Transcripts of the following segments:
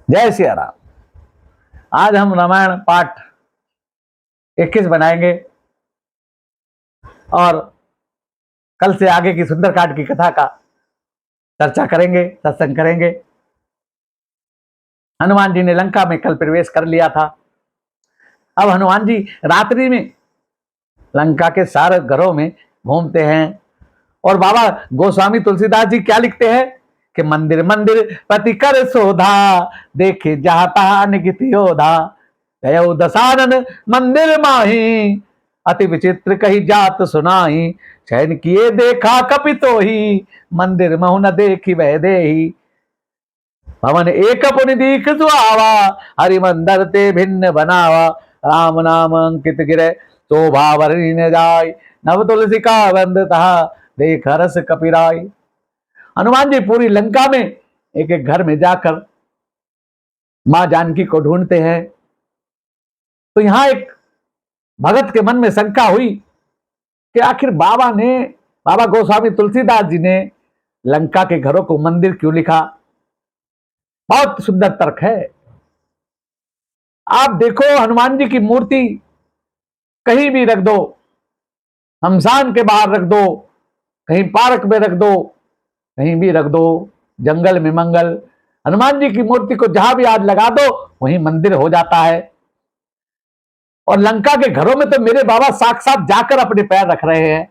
जय सिया राम। आज हम रामायण पाठ 21 बनाएंगे और कल से आगे की सुंदरकांड की कथा का चर्चा करेंगे, सत्संग करेंगे। हनुमान जी ने लंका में कल प्रवेश कर लिया था। अब हनुमान जी रात्रि में लंका के सारे घरों में घूमते हैं और बाबा गोस्वामी तुलसीदास जी क्या लिखते हैं कि मंदिर मंदिर पति कर शोधा, देखे जहाता निगित योधा, गयो दसानन मंदिर माही, अति विचित्र कही जात सुनाई, चैन किए देखा कपितो ही, मंदिर महु न देखी वह देही, भवन एक पुनि दीख सुहावा, हरि मंदिर ते भिन्न बनावा, राम नाम अंकित गिरे शोभा वरनी न जाय, नव तुलसी का बंद था देख हरस कपिराय। हनुमान जी पूरी लंका में एक एक घर में जाकर मां जानकी को ढूंढते हैं। तो यहां एक भगत के मन में शंका हुई कि आखिर बाबा गोस्वामी तुलसीदास जी ने लंका के घरों को मंदिर क्यों लिखा। बहुत सुंदर तर्क है। आप देखो, हनुमान जी की मूर्ति कहीं भी रख दो, शमशान के बाहर रख दो, कहीं पार्क में रख दो, कहीं भी रख दो, जंगल में मंगल, हनुमान जी की मूर्ति को जहां भी आज लगा दो वहीं मंदिर हो जाता है। और लंका के घरों में तो मेरे बाबा साक्षात जाकर अपने पैर रख रहे हैं।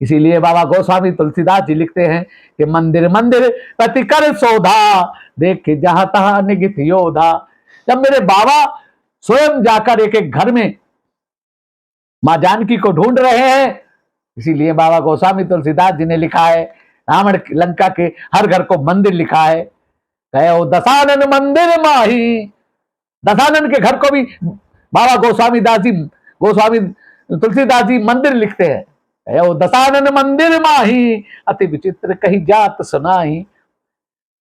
इसीलिए बाबा गोस्वामी तुलसीदास जी लिखते हैं कि मंदिर मंदिर पति कर शोधा, देख जहां तहां निगित योधा। जब मेरे बाबा स्वयं जाकर एक एक घर में मां जानकी को ढूंढ रहे हैं, इसीलिए बाबा गोस्वामी तुलसीदास जी ने लिखा है, रावण लंका के हर घर को मंदिर लिखा है। गयो दशानन मंदिर माही, दशानन के घर को भी बाबा गोस्वामी तुलसीदास जी मंदिर लिखते हैं। गयो दशानन मंदिर माही, अति विचित्र कही जात सुनाही।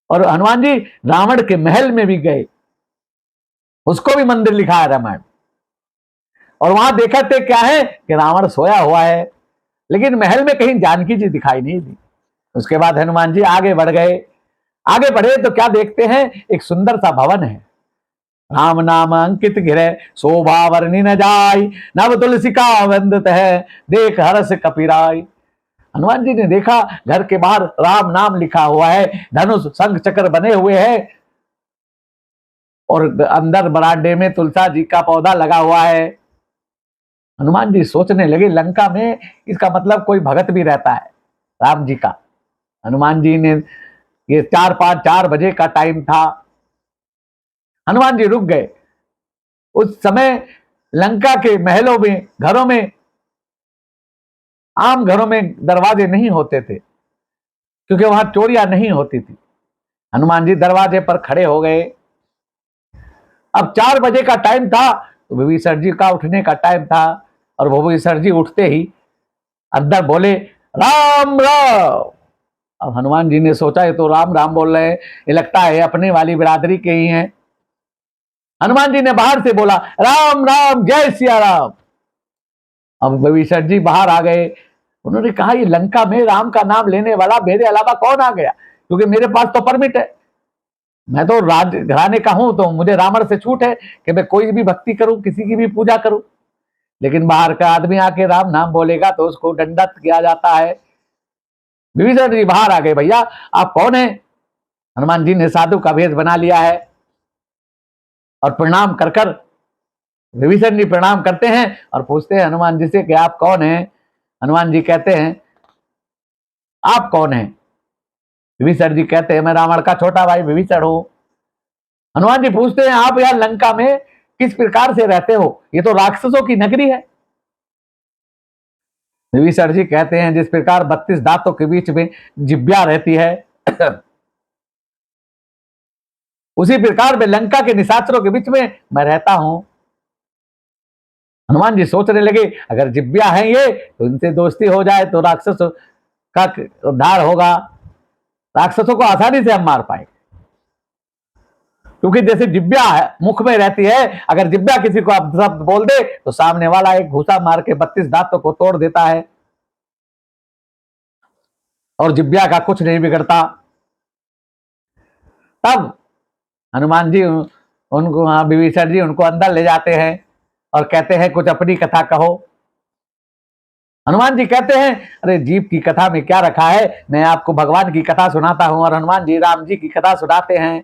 और हनुमान जी रावण के महल में भी गए, उसको भी मंदिर लिखा है रामायण। और वहां देखा थे क्या है कि रावण सोया हुआ है, लेकिन महल में कहीं जानकी जी दिखाई नहीं दी। उसके बाद हनुमान जी आगे बढ़ गए। आगे बढ़े तो क्या देखते हैं, एक सुंदर सा भवन है, राम नाम अंकित घिरे शोभा वर्णि न जाय, नव तुलसी का वंदित है देख हरस कपिराय। हनुमान जी ने देखा घर के बाहर राम नाम लिखा हुआ है, धनुष शंख चक्र बने हुए हैं और अंदर बरामदे में तुलसा जी का पौधा लगा हुआ है। हनुमान जी सोचने लगे लंका में इसका मतलब कोई भगत भी रहता है राम जी का। हनुमान जी ने ये 4 बजे का टाइम था। हनुमान जी रुक गए। उस समय लंका के महलों में, घरों में, आम घरों में दरवाजे नहीं होते थे क्योंकि वहां चोरियां नहीं होती थी। हनुमान जी दरवाजे पर खड़े हो गए। अब 4 बजे का टाइम था तो विभीषण जी का उठने का टाइम था और विभीषण जी उठते ही अंदर बोले राम राम। अब हनुमान जी ने सोचा ये तो राम राम बोल रहे हैं, ये लगता है अपने वाली बिरादरी के ही हैं। हनुमान जी ने बाहर से बोला राम राम जय सिया राम। अब विभीषण जी बाहर आ गए। उन्होंने कहा ये लंका में राम का नाम लेने वाला मेरे अलावा कौन आ गया, क्योंकि मेरे पास तो परमिट है, मैं तो राज घराने का हूं, तो मुझे रावण से छूट है कि मैं कोई भी भक्ति करूं, किसी की भी पूजा करूं। लेकिन बाहर का आदमी आके राम नाम बोलेगा तो उसको दंडित किया जाता है। विभीषण जी बाहर आ गए, भैया आप कौन है। हनुमान जी ने साधु का भेष बना लिया है और प्रणाम कर कर विभीषण जी प्रणाम करते हैं और पूछते हैं हनुमान जी से कि आप कौन हैं। हनुमान जी कहते हैं आप कौन हैं। विभीषण जी कहते हैं मैं रावण का छोटा भाई विभीषण हूं। हनुमान जी पूछते हैं आप यार लंका में किस प्रकार से रहते हो, ये तो राक्षसों की नगरी है। विभीषण जी कहते हैं जिस प्रकार 32 दांतों के बीच में जिब्या रहती है उसी प्रकार में लंका के निशाचरों के बीच में मैं रहता हूं। हनुमान जी सोचने लगे अगर जिब्या है ये तो इनसे दोस्ती हो जाए तो राक्षसों का उद्धार होगा, राक्षसों को आसानी से हम मार पाए। क्योंकि जैसे जिब्या है मुख में रहती है, अगर जिब्या किसी को आप शब्द बोल दे तो सामने वाला एक घूसा मार के 32 दांतों को तोड़ देता है और जिब्या का कुछ नहीं बिगड़ता। तब हनुमान जी उनको, हाँ, विभीषण जी उनको अंदर ले जाते हैं और कहते हैं कुछ अपनी कथा कहो। हनुमान जी कहते हैं अरे जीव की कथा में क्या रखा है, मैं आपको भगवान की कथा सुनाता हूं। और हनुमान जी राम जी की कथा सुनाते हैं।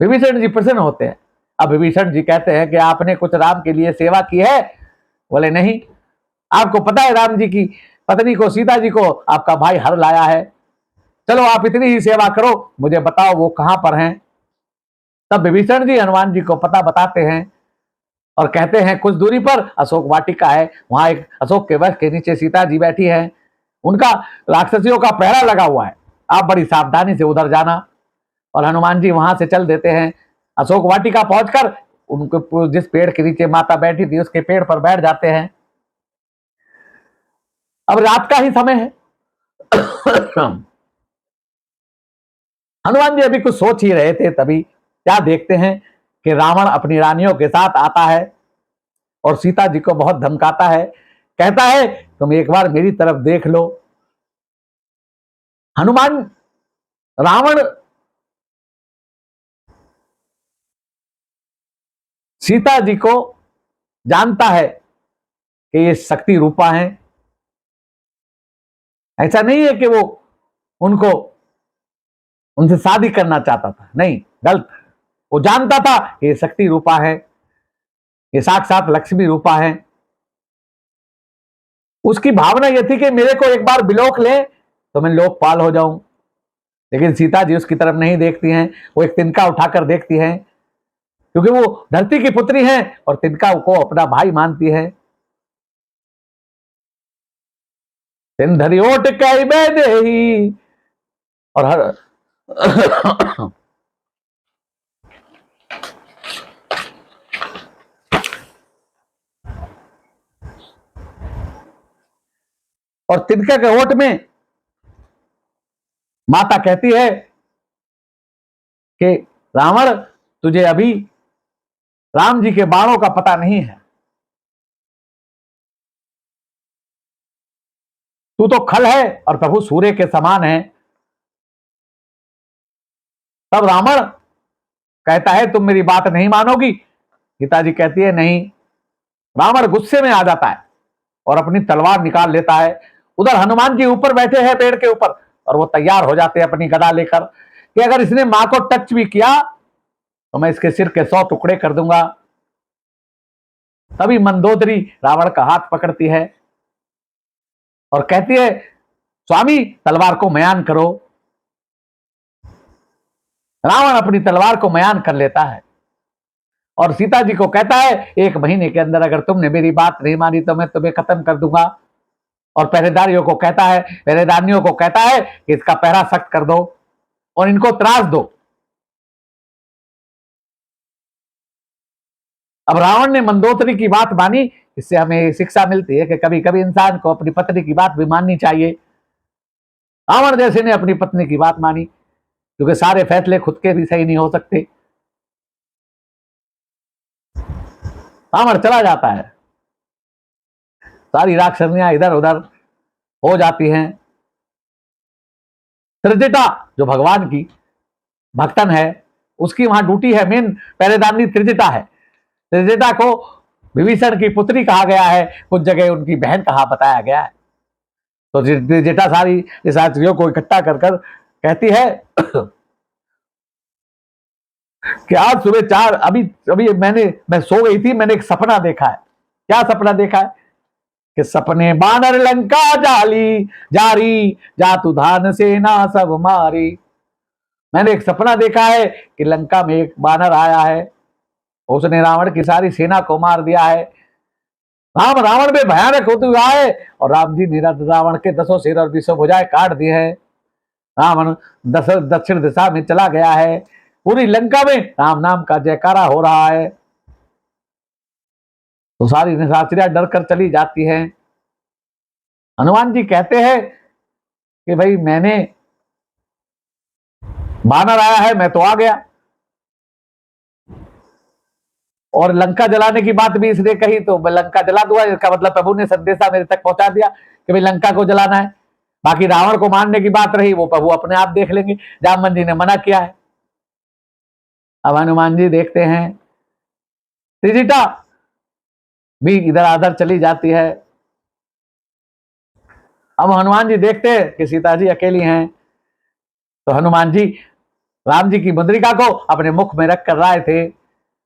विभीषण जी प्रसन्न होते हैं। अब विभीषण जी कहते हैं कि आपने कुछ राम के लिए सेवा की है? बोले नहीं। आपको पता है राम जी की पत्नी को, सीता जी को आपका भाई हर लाया है, चलो आप इतनी ही सेवा करो, मुझे बताओ वो कहां पर हैं। तब विभीषण जी हनुमान जी को पता बताते हैं और कहते हैं कुछ दूरी पर अशोक वाटिका है, वहां एक अशोक के वृक्ष के नीचे सीता जी बैठी है, उनका राक्षसियों का पहरा लगा हुआ है, आप बड़ी सावधानी से उधर जाना। और हनुमान जी वहां से चल देते हैं। अशोक वाटिका पहुंचकर उनको जिस पेड़ के नीचे माता बैठी थी उसके पेड़ पर बैठ जाते हैं। अब रात का ही समय है। हनुमान जी अभी कुछ सोच ही रहे थे, तभी क्या देखते हैं कि रावण अपनी रानियों के साथ आता है और सीता जी को बहुत धमकाता है, कहता है तुम एक बार मेरी तरफ देख लो। हनुमान रावण सीता जी को जानता है कि ये शक्ति रूपा है, ऐसा नहीं है कि वो उनको उनसे शादी करना चाहता था, नहीं, गलत। वो जानता था कि ये शक्ति रूपा है, ये साक्षात लक्ष्मी रूपा है। उसकी भावना यह थी कि मेरे को एक बार बिलोक ले तो मैं लोकपाल हो जाऊं। लेकिन सीता जी उसकी तरफ नहीं देखती हैं, वो एक तिनका उठाकर देखती हैं, क्योंकि वो धरती की पुत्री है और तिनका को अपना भाई मानती है। सिंधरी ओट कई बेदेही और हर और तिनका के ओट में माता कहती है कि रावण तुझे अभी राम जी के बाणों का पता नहीं है, तू तो खल है और प्रभु सूर्य के समान है। तब रावण कहता है तुम मेरी बात नहीं मानोगी? सीता जी कहती है नहीं। रावण गुस्से में आ जाता है और अपनी तलवार निकाल लेता है। उधर हनुमान जी ऊपर बैठे हैं पेड़ के ऊपर और वो तैयार हो जाते हैं अपनी गदा लेकर कि अगर इसने मां को टच भी किया तो मैं इसके सिर के 100 टुकड़े कर दूंगा। तभी मंदोदरी रावण का हाथ पकड़ती है और कहती है स्वामी तलवार को म्यान करो। रावण अपनी तलवार को म्यान कर लेता है और सीता जी को कहता है 1 महीने के अंदर अगर तुमने मेरी बात नहीं मानी तो मैं तुम्हें खत्म कर दूंगा। और पहरेदारियों को कहता है कि इसका पहरा सख्त कर दो और इनको त्रास दो। अब रावण ने मंदोदरी की बात मानी। इससे हमें शिक्षा मिलती है कि कभी कभी इंसान को अपनी पत्नी की बात भी माननी चाहिए। रावण जैसे ने अपनी पत्नी की बात मानी, क्योंकि सारे फैसले खुद के भी सही नहीं हो सकते। रावण चला जाता है, सारी राक्षसनियां इधर उधर हो जाती हैं। त्रिजटा जो भगवान की भक्तन है उसकी वहां ड्यूटी है, मेन पहरेदारनी त्रिजटा है। त्रिजटा को विभीषण की पुत्री कहा गया है, कुछ जगह उनकी बहन कहा बताया गया है। तो त्रिजटा सारी साथियों को इकट्ठा कर कर कहती है कि आज सुबह 4 अभी अभी मैं सो गई थी, मैंने एक सपना देखा है। क्या सपना देखा है कि सपने बानर लंका जाली जारी जातु धान सेना सब मारी। मैंने एक सपना देखा है कि लंका में एक बानर आया है, उसने रावण की सारी सेना को मार दिया है। रावण में भयानक होते हुए आए और राम जी ने रावण के 10 सिर और 20 भुजाएं काट दी है। रावण दक्षिण दिशा में चला गया है। पूरी लंका में राम नाम का जयकारा हो रहा है। तो सारी निशाचरियां डर कर चली जाती हैं। हनुमान जी कहते हैं कि भाई मैंने बानर आया है, मैं तो आ गया। और लंका जलाने की बात भी इसने कही तो मैं लंका जला दूंगा, इसका मतलब प्रभु ने संदेशा मेरे तक पहुंचा दिया कि भाई लंका को जलाना है। बाकी रावण को मारने की बात रही वो प्रभु अपने आप देख लेंगे, जामन जी ने मना किया है। अब हनुमान जी देखते हैं त्रिजटा भी इधर आधर चली जाती है। अब हनुमान जी देखते हैं कि सीता जी अकेली हैं, तो हनुमान जी राम जी की मुद्रिका को अपने मुख में रख कर रहे थे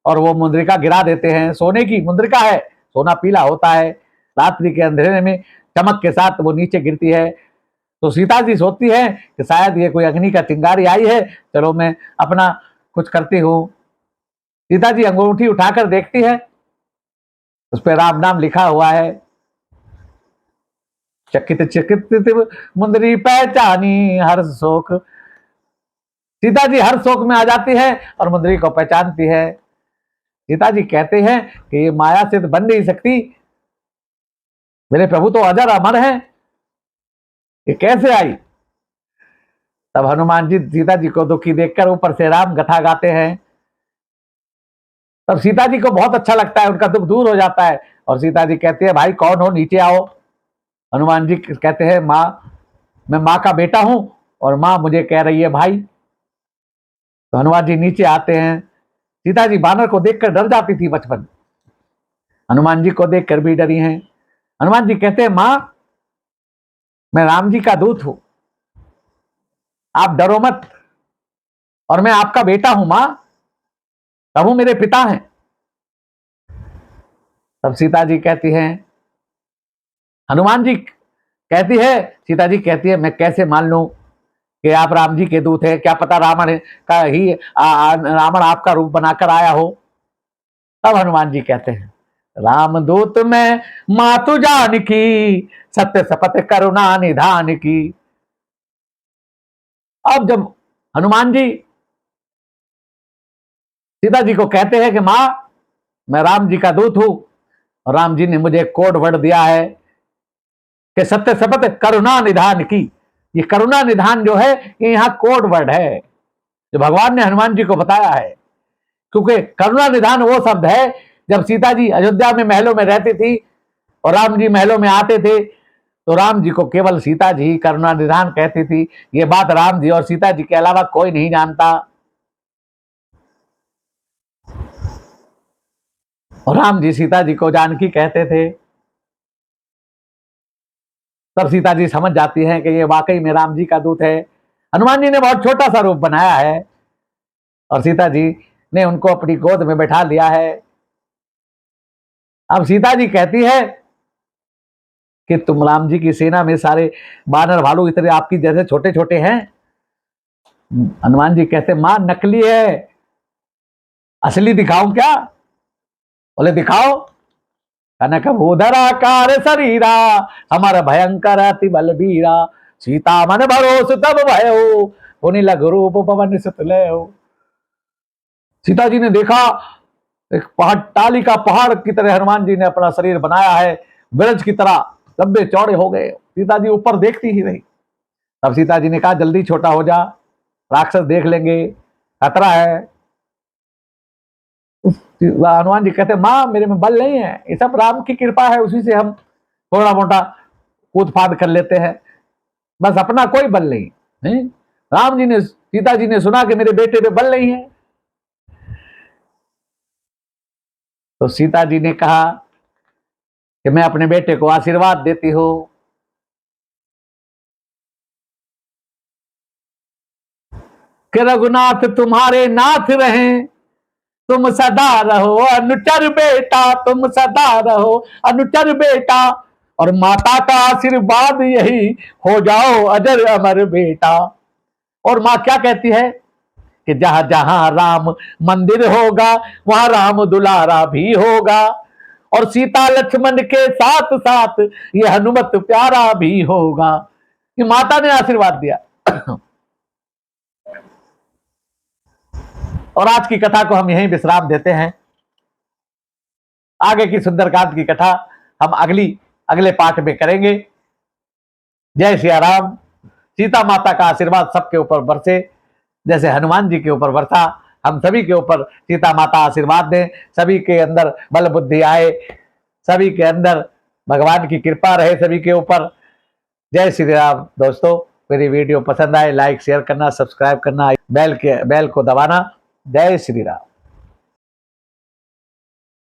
और वो मुद्रिका गिरा देते हैं। सोने की मुद्रिका है, सोना पीला होता है, रात्रि के अंधेरे में चमक के साथ वो नीचे गिरती है। तो सीता जी सोचती है कि शायद ये कोई अग्नि का चिंगारी आई है, चलो मैं अपना कुछ करती हूँ। सीता जी अंगूठी उठाकर देखती है, उस पर राम नाम लिखा हुआ है। चकित चकित मुंदरी पहचानी हर शोक। सीता जी हर शोक में आ जाती है और मुंदरी को पहचानती है। सीता जी कहते हैं कि ये माया से तो बन नहीं सकती, मेरे प्रभु तो अजर अमर है, ये कैसे आई। तब हनुमान जी सीता जी को दुखी देखकर ऊपर से राम कथा गाते हैं। तब सीता जी को बहुत अच्छा लगता है, उनका दुख दूर हो जाता है और सीता जी कहती है भाई कौन हो, नीचे आओ। हनुमान जी कहते हैं माँ, मैं माँ का बेटा हूं और माँ मुझे कह रही है भाई। तो हनुमान जी नीचे आते हैं। सीता जी बानर को देखकर डर जाती थी बचपन, हनुमान जी को देखकर भी डरी हैं। हनुमान जी कहते हैं माँ, मैं राम जी का दूत हूं, आप डरो मत, और मैं आपका बेटा हूं माँ, प्रभु मेरे पिता हैं। तब सीता जी कहती हैं, हनुमान जी कहती है, सीता जी कहती है मैं कैसे मान लूं कि आप राम जी के दूत हैं, क्या पता रावण का ही रावण आपका रूप बनाकर आया हो। तब हनुमान जी कहते हैं राम दूत में मातु जान की, सत्य शपथ करुणा निधान की। अब जब हनुमान जी सीता जी को कहते हैं कि मां, मैं राम जी का दूत हूं और राम जी ने मुझे कोड वर्ड दिया है कि सत्य शपथ करुणा निधान की। ये करुणा निधान जो है ये यहाँ कोड वर्ड है जो भगवान ने हनुमान जी को बताया है, क्योंकि करुणा निधान वो शब्द है जब सीता जी अयोध्या में महलों में रहती थी और राम जी महलों में आते थे तो राम जी को केवल सीता जी करुणा निधान कहती थी। ये बात राम जी और सीता जी के अलावा कोई नहीं जानता। और राम जी सीता जी को जानकी कहते थे। तब सीता जी समझ जाती हैं कि ये वाकई में राम जी का दूत है। हनुमान जी ने बहुत छोटा सा रूप बनाया है और सीता जी ने उनको अपनी गोद में बैठा लिया है। अब सीता जी कहती है कि तुम राम जी की सेना में सारे बानर भालू इतने आपकी जैसे छोटे छोटे हैं। हनुमान जी कहते मां नकली है, असली दिखाऊं क्या। बोले दिखाओ। कनक भूधराकार शरीरा, हमारा भयंकर अति बलबीरा, सीता मन भरोस तब भयो, पुनि लघु रूप पवन सुत लयो। सीता जी ने देखा एक पहाड़, टाली का पहाड़ की तरह हनुमान जी ने अपना शरीर बनाया है, ब्रज की तरह लंबे चौड़े हो गए। सीता जी ऊपर देखती ही नहीं। तब सीता जी ने कहा जल्दी छोटा हो जा, राक्षस देख लेंगे, खतरा है। हनुमान जी कहते मां मेरे में बल नहीं है, ये सब राम की कृपा है, उसी से हम थोड़ा मोटा कूद फाद कर लेते हैं, बस अपना कोई बल नहीं। राम जी ने, सीता जी ने सुना कि मेरे बेटे में बल नहीं है, तो सीता जी ने कहा कि मैं अपने बेटे को आशीर्वाद देती हूं कि रघुनाथ तुम्हारे नाथ रहें, तुम सदा रहो अनुचर बेटा, तुम सदा रहो अनुचर बेटा, और माता का आशीर्वाद यही हो जाओ अजर अमर बेटा। और मां क्या कहती है कि जहां जहां राम मंदिर होगा वहां राम दुलारा भी होगा, और सीता लक्ष्मण के साथ साथ ये हनुमत प्यारा भी होगा। कि माता ने आशीर्वाद दिया। और आज की कथा को हम यहीं विश्राम देते हैं। आगे की सुंदरकांड की कथा हम अगले पाठ में करेंगे। जय सिया राम। सीता माता का आशीर्वाद सबके ऊपर बरसे, जैसे हनुमान जी के ऊपर बरसा, हम सभी के ऊपर सीता माता आशीर्वाद दें, सभी के अंदर बल बुद्धि आए, सभी के अंदर भगवान की कृपा रहे सभी के ऊपर। जय श्री राम। दोस्तों मेरी वीडियो पसंद आए लाइक शेयर करना, सब्सक्राइब करना, बेल को दबाना जय श्री राम।